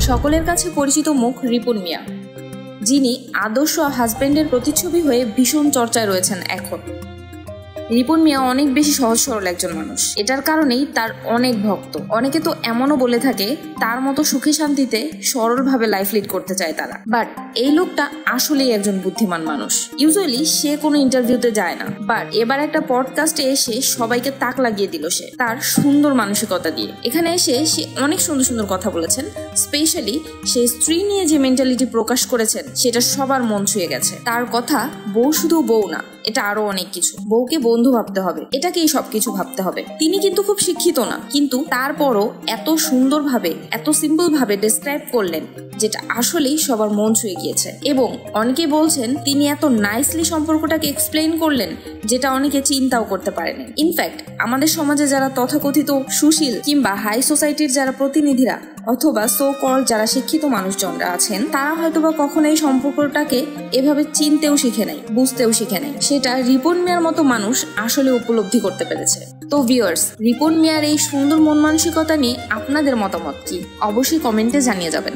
সকলের কাছে পরিচিত মুখ রিপন মিয়া, যিনি আদর্শ হাজবেন্ডের প্রতিচ্ছবি হয়ে ভীষণ চর্চায় রয়েছেন এখন। রিপন মিয়া অনেক বেশি সহজ সরল একজন মানুষ, এটার কারণেই তার অনেক ভক্ত। অনেকে তো এমনও বলে থাকে তার মতো সুখে শান্তিতে সরলভাবে লাইফ লিড করতে চায় তারা। বাট এই লোকটা আসলেই একজন বুদ্ধিমান মানুষ। ইউজুয়ালি সে কোনো ইন্টারভিউতে যায় না, বাট এবার একটা পডকাস্টে এসে সবাইকে তাক লাগিয়ে দিল সে তার সুন্দর মানসিকতা দিয়ে। এখানে এসে সে অনেক সুন্দর সুন্দর কথা বলেছেন। স্পেশালি সে স্ত্রী নিয়ে যে মেন্টালিটি প্রকাশ করেছেন সেটা সবার মন ছুঁয়ে গেছে। তার কথা বউ শুধু বউ না, এটা আরো অনেক কিছু। বউকে বন্ধু ভাবতে হবে, এটাকেই সবকিছু ভাবতে হবে। তিনি কিন্তু খুব শিক্ষিত না, কিন্তু তারপরও এত সুন্দরভাবে এত সিম্পল ভাবে ডেসক্রাইব করলেন যেটা আসলেই সবার মন ছুঁয়ে গিয়েছে। এবং অনেকে বলছেন তিনি এত নাইসলি সম্পর্কটাকে এক্সপ্লেইন করলেন যেটা অনেকে চিন্তাও করতে পারেনি। ইনফ্যাক্ট আমাদের সমাজে যারা তথাকথিত সুশীল কিংবা হাই সোসাইটির যারা প্রতিনিধিরা অথবা সো কল যারা শিক্ষিত মানুষজনরা আছেন, তারা হয়তোবা কখনো এই সম্পর্কটাকে এভাবে চিনতেও শিখে নাই, বুঝতেও শিখে নাই। সেটা রিপন মিয়ার মতো মানুষ আসলে উপলব্ধি করতে পেরেছে। তো ভিউয়ার্স, রিপন মিয়ার এই সুন্দর মন মানসিকতা নিয়ে আপনাদের মতামত কি? অবশ্যই কমেন্টে জানিয়ে যাবেন।